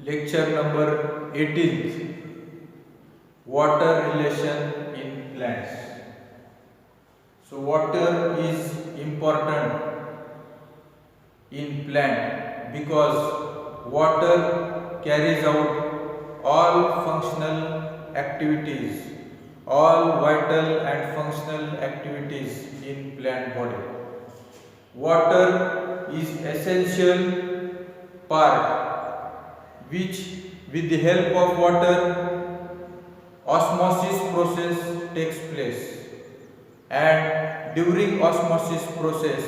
Lecture number 18th, Water relation in plants. So water is important in plant because water carries out all functional activities, all vital and functional activities in plant body. Water is essential part which, with the help of water, osmosis process takes place, and during osmosis process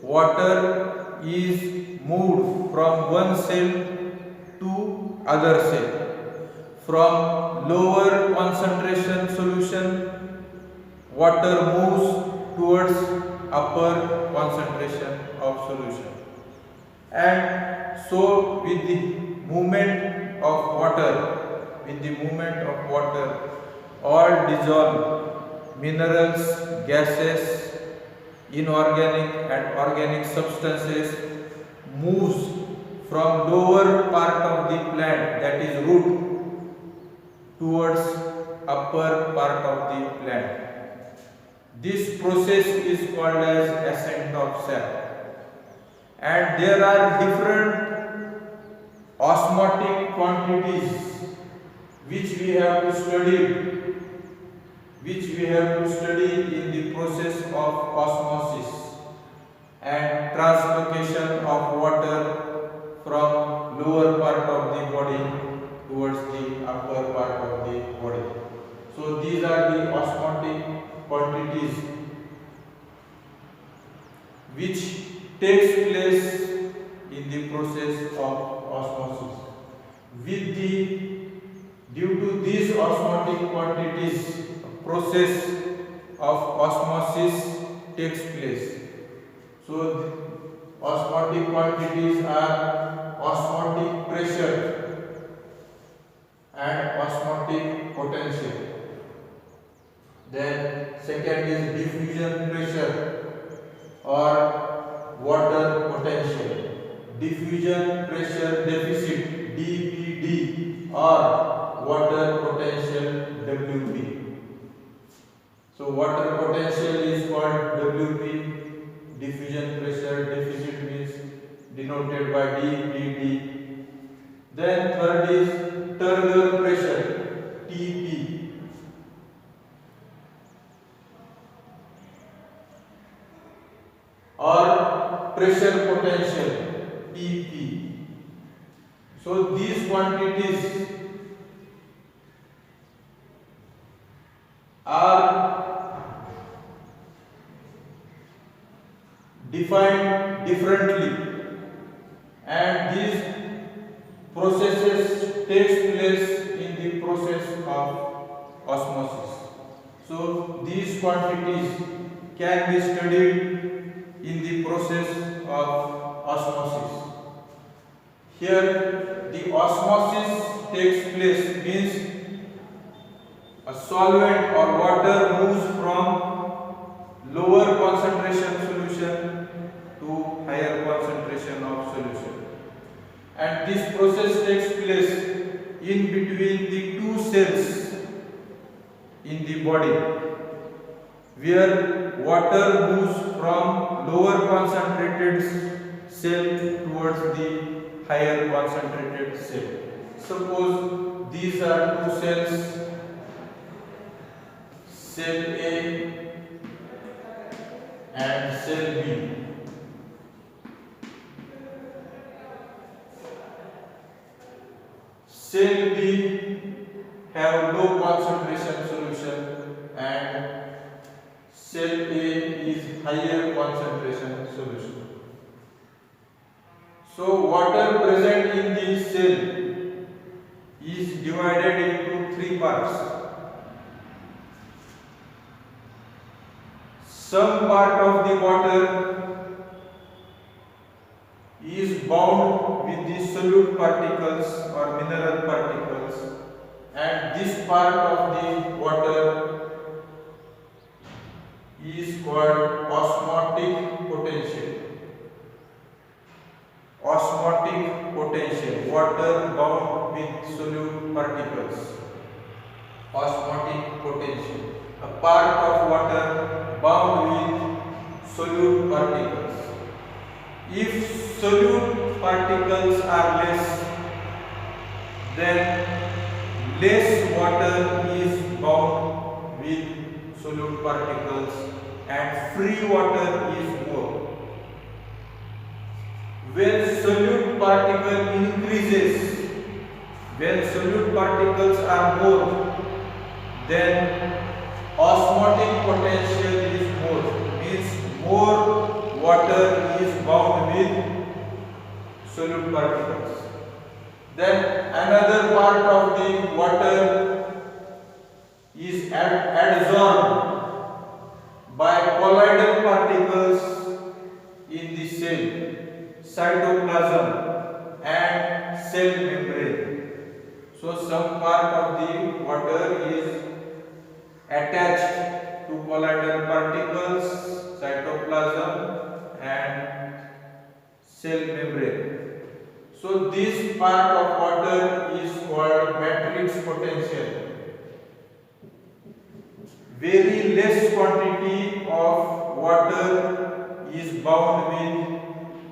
water is moved from one cell to other cell. From lower concentration solution, water moves towards upper concentration of solution, and so with the movement of water, all dissolved minerals, gases, inorganic and organic substances moves from lower part of the plant, that is root, towards upper part of the plant. This process is called as ascent of sap, and there are different osmotic quantities which we have to study in the process of osmosis and translocation of water from lower part of the body towards the upper part of the body. So these are the osmotic quantities which takes place in the process of osmosis. Due to these osmotic quantities, process of osmosis takes place. So osmotic quantities are osmotic pressure and osmotic potential. Then second is diffusion pressure or water potential. Diffusion pressure deficit, DPD, or water potential, WP. So water potential is called WP, diffusion pressure deficit means denoted by DPD. Then third is Turner pressure, TP. Or pressure potential, PP. So these quantities are defined differently, and these processes takes place in the process of osmosis. So these quantities can be studied in the process of osmosis. Here the osmosis takes place means a solvent or water moves from lower concentration solution to higher concentration of solution, and this process takes place in between the two cells in the body, where water moves from lower concentrated cell towards the higher concentrated cell. Suppose these are two cells, cell A and cell B. Cell B have low concentration solution and cell A is higher concentration solution. So water present in the cell is divided into three parts. Some part of the water is bound with the solute particles or mineral particles, and this part of the water is called osmotic potential. Osmotic potential, water bound with solute particles. Osmotic potential, a part of water bound with solute particles. If solute particles are less, then less water is bound with solute particles and free water is more. When solute particle increases, when solute particles are more, then osmotic potential is more, means more water is bound with solute particles. Then another part of the water is adsorbed by colloidal particles in the cell, cytoplasm and cell membrane. So some part of the water is attached to colloidal particles, cytoplasm and cell membrane. So this part of water is called matrix potential. Very less quantity of water is bound with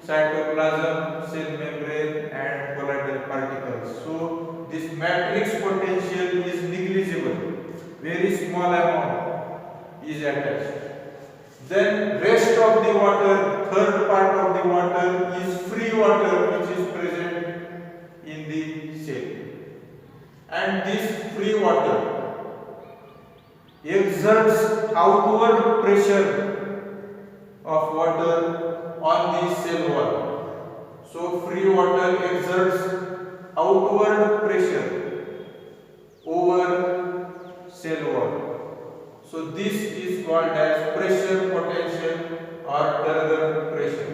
cytoplasm, cell membrane and colloidal particles. So this matrix potential is negligible. Very small amount is attached. Then rest of the water, third part of the water is free water which is present in the cell. And this free water exerts outward pressure of water on the cell wall. So free water exerts outward pressure over cell wall. So this is called as pressure potential or Turger pressure.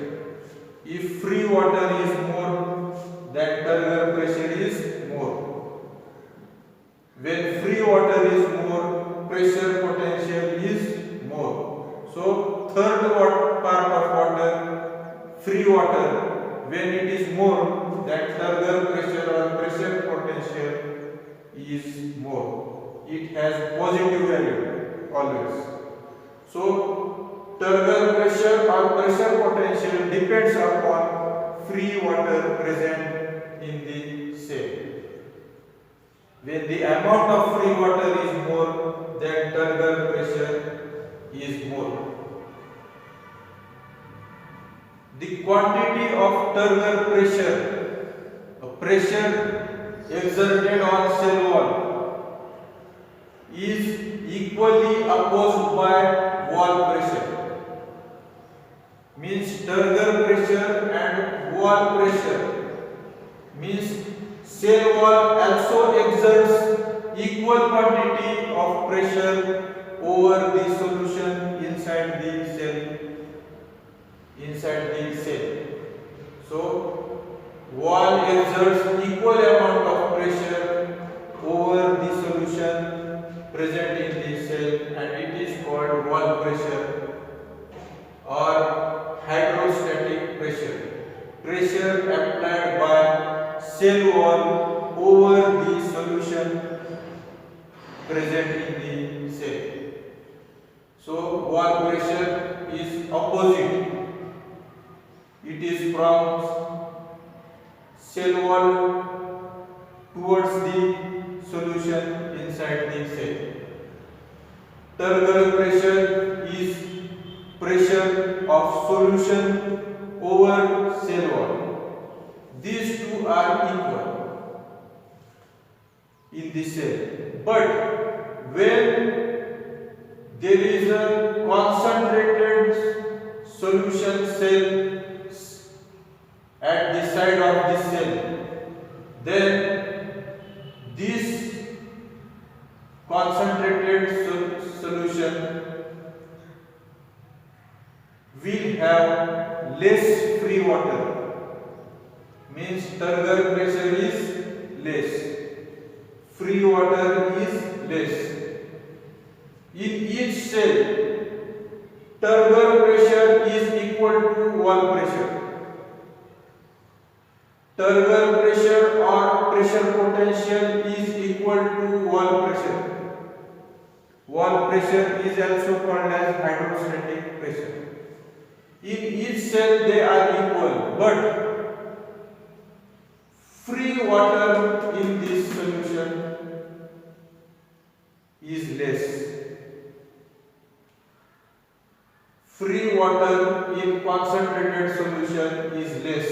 If free water is more, then Turger pressure is more. When free water is more, pressure potential is more. So third part of water, free water, when it is more, then Turger pressure or pressure potential is more. It has positive value always. So Turger pressure or pressure potential depends upon free water present in the cell. When the amount of free water is more, then Turger pressure is more. The quantity of Turger pressure, a pressure exerted on cell wall, is equally opposed by wall pressure. Means Turger pressure and wall pressure means cell wall also exerts equal quantity of pressure over the solution inside the cell. So wall exerts equal amount of pressure over the solution present in the cell, and it is called wall pressure or hydrostatic pressure. Pressure applied by cell wall over the solution present in the cell. So wall pressure is opposite. It is from cell wall towards the solution inside the cell. Turger pressure is pressure of solution over cell wall. These two are equal in the cell. But when there is a concentrated solution cell at the side of the cell, then this concentrated solution will have less free water, means Turger pressure is less, free water is less. In each cell, Turger pressure is equal to wall pressure. turgor pressure or pressure potential is equal to wall pressure. Wall pressure is also called as hydrostatic pressure. In each cell they are equal, but free water in this solution is less. Free water in concentrated solution is less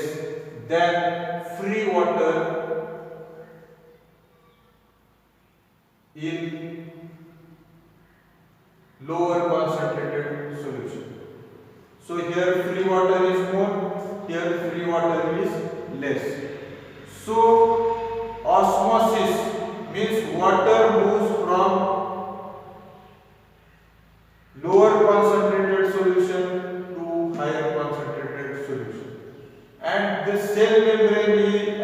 than free water in lower concentrated solution. So here free water is more, here free water is less. So osmosis means water moves from lower concentrated solution to higher concentrated solution, and the cell membrane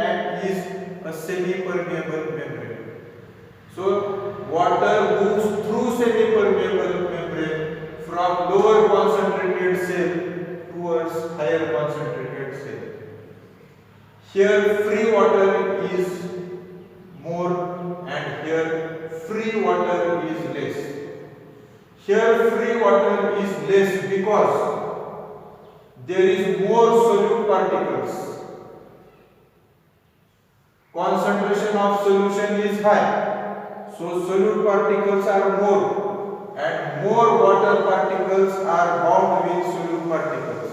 is a semi-permeable membrane. So water moves through semi-permeable membrane from lower concentrated cell towards higher concentrated cell. Here free water is more and here free water is less. Here free water is less because there is more solute particles. Concentration of solution is high, so solute particles are more and more water particles are bound with solute particles.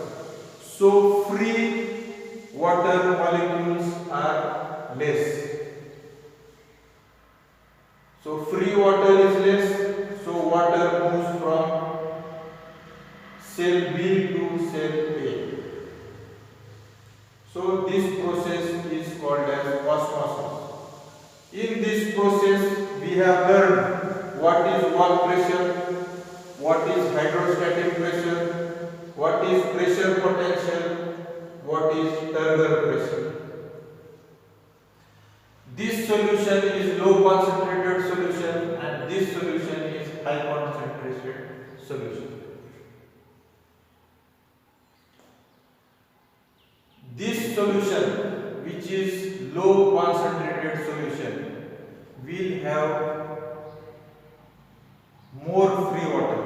So free water molecules are less. So free water is less, so water moves from cell B to cell A. So this process is called as osmosis. In this process we have learned what is wall pressure, what is hydrostatic pressure, what is pressure potential, what is turgor pressure. This solution is low concentrated solution and this solution is high concentrated solution. This solution, which is low concentrated solution, will have more free water.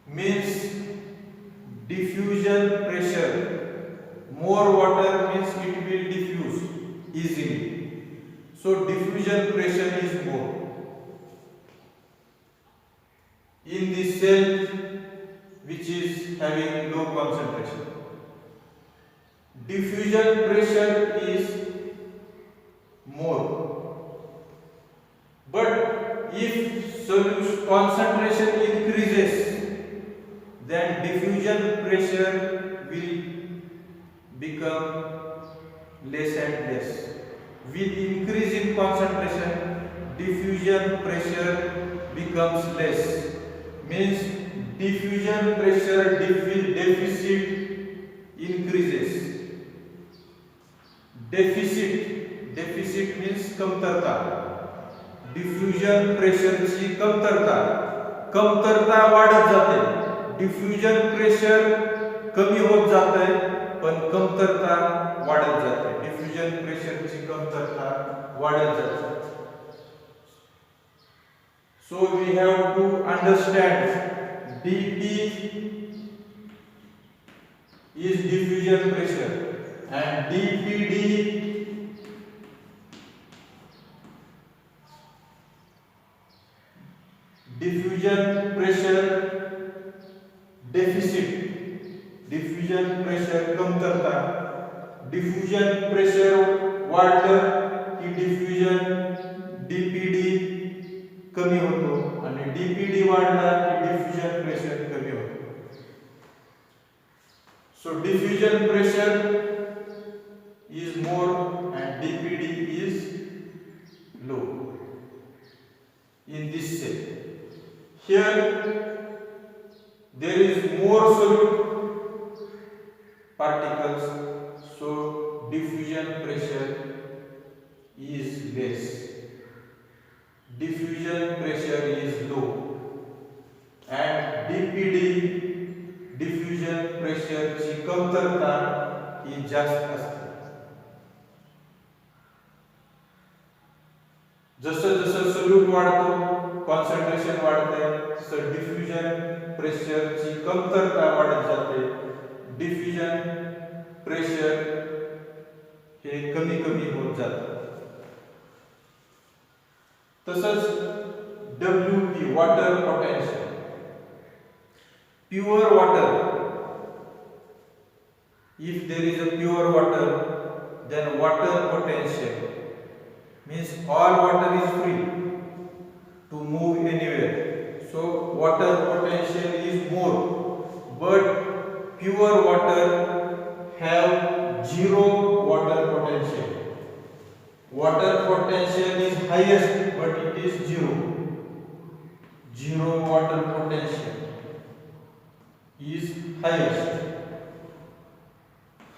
Means diffusion pressure. More water means it will diffuse easily. So diffusion pressure is more. In this cell which is having low concentration, diffusion pressure is more. But if solution concentration increases, then diffusion pressure will become less and less. With increase in concentration, diffusion pressure becomes less. Means diffusion pressure deficit increases. Deficit means कमतरता. Diffusion प्रेशरची कमतरता वाढत जाते. Diffusion pressure कमी होत जाते पण कमतरता वाढत जाते. डिफ्यूजन प्रेशरची कमतरता वाढत जाते. So we have to understand dP is diffusion pressure and dPd diffusion pressure deficit. Diffusion pressure कमतरता. diffusion pressure वाढलं की diffusion dPd कमी होतो आणि dPd वाढला की diffusion pressure कमी होतो. So diffusion pressure is more and dPd is low in this cell. Here there is more solute particles, so diffusion pressure is less. Diffusion pressure is low and dPd diffusion pressure ची कमतरता ही जास्त असते. जसं जसं solute वाढतो, concentration वाढते, तसं diffusion प्रेशरची कमतरता वाढत जाते. डिफ्युजन प्रेशर हे कमी कमी होत जातं. तसंच WP water potential. Pure water, if there is a pure water, then water potential means all water is free to move anywhere, so water potential is more. But pure water have zero water potential. Water potential is highest but it is zero water potential is highest,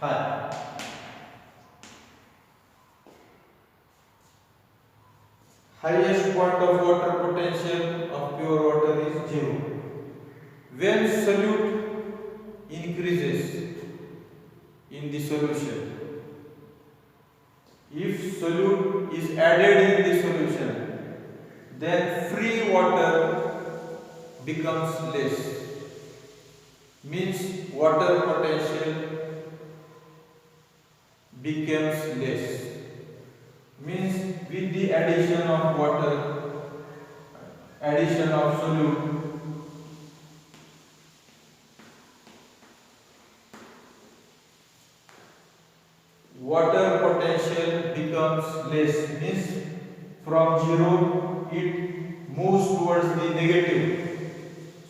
high. Highest point of water potential of pure water is 0. When solute increases in the solution, if solute is added in the solution, then free water becomes less, means water potential becomes less, means with the addition of water, addition of solute, water potential becomes less, means from 0 it moves towards the negative.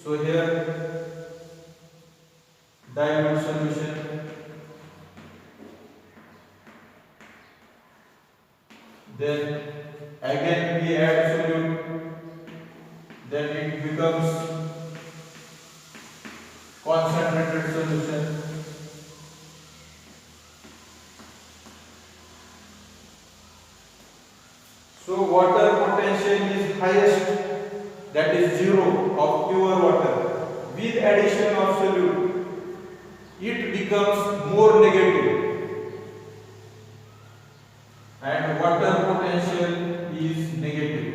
So here dilute solution, then again we add solute, then it becomes concentrated solution. So water potential is highest, that is 0 of pure water. With addition of solute it becomes more negative and water potential is negative.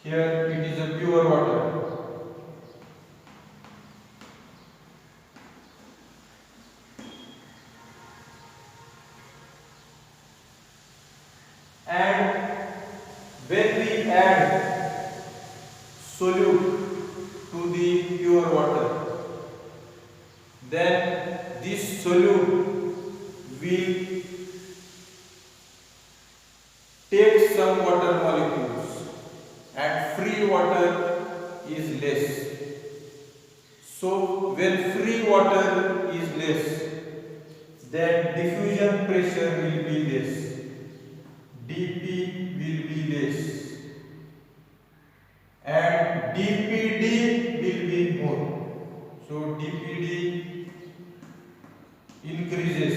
Here it is a pure water. And when we add solute to the pure water, then this solute will take some water molecules and free water is less. So when free water is less, then diffusion pressure will be less, dP will be less, and dPd will be more. So dPd increases.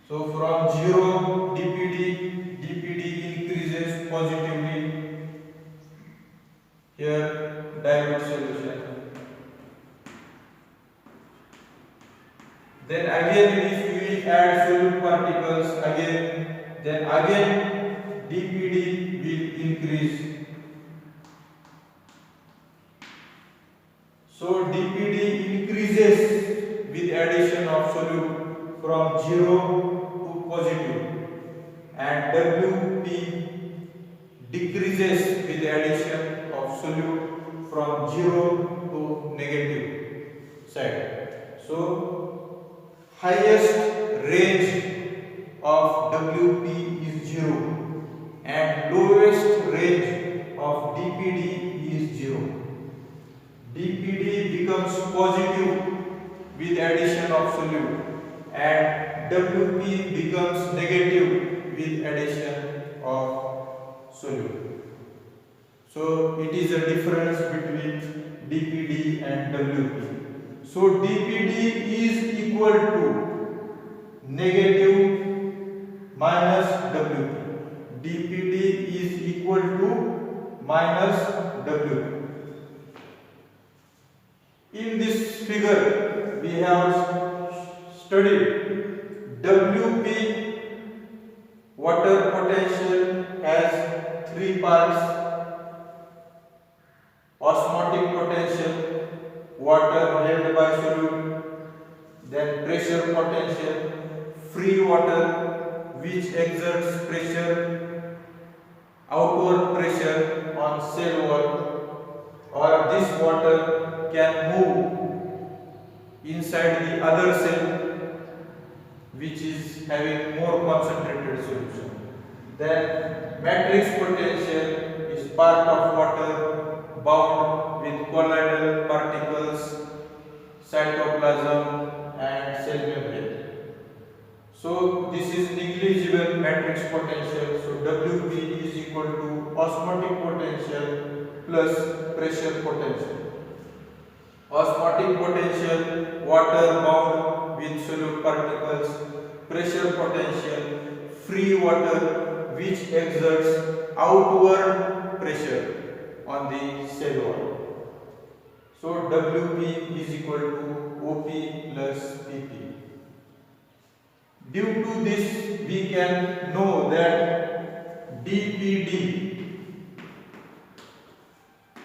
So from 0 dPd increases positively. Here dilute solution. Then again if we add solute particles again, then again dPd will increase. So dPd increases with addition of solute from 0 to positive, and Wp decreases with addition of solute from 0 to negative side. So highest range of Wp is 0 and lowest range of dPd is 0. dPd becomes positive with addition of solute and Wp becomes negative with addition of solute. So it is a difference between dPd and Wp. So dPd is equal to negative minus Wp. dPd is equal to minus W. In this figure we have studied WP water potential has three parts: osmotic potential, water held by solute; then pressure potential, free water which exerts pressure, outward pressure on cell wall, or this water can move inside the other cell which is having more concentrated solution. Then matrix potential is part of water bound with colloidal particles, cytoplasm and cell membrane. So this is negligible matrix potential. So Wp is equal to osmotic potential plus pressure potential. Osmotic potential, water bound with solute particles; pressure potential, free water which exerts outward pressure on the cell wall. So Wp is equal to Op plus Pp. Due to this, we can know that dPd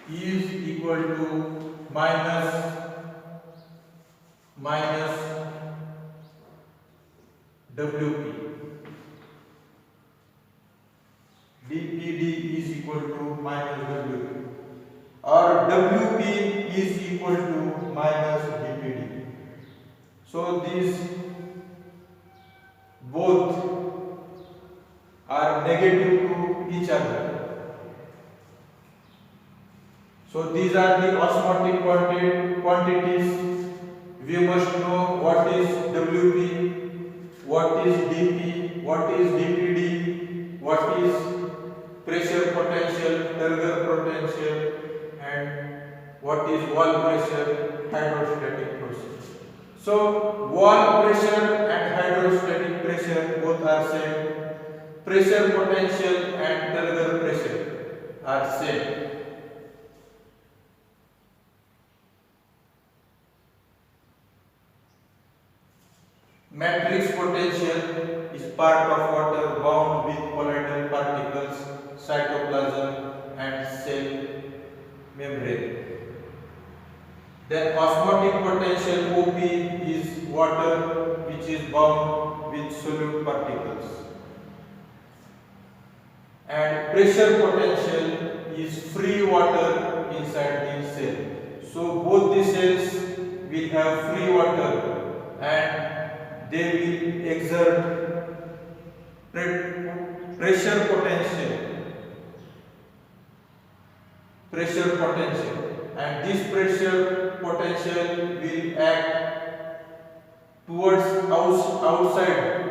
is equal to minus Wp. dPd is equal to minus Wp, or Wp is equal to minus dPd. So these both are negative to each other. So these are the osmotic quantities. We must know what is Wp, what is dP, what is dPd, what is pressure potential, Turger potential, and what is wall pressure, hydrostatic pressure. So wall pressure and hydrostatic pressure both are same. Pressure potential and Turger pressure are same. Matrix potential is part of water bound with colloidal particles, cytoplasm and cell membrane. Then osmotic potential Op is water which is bound with solute particles. And pressure potential is free water inside the cell. So both the cells will have free water and they will exert pressure potential, and this pressure potential will act towards outside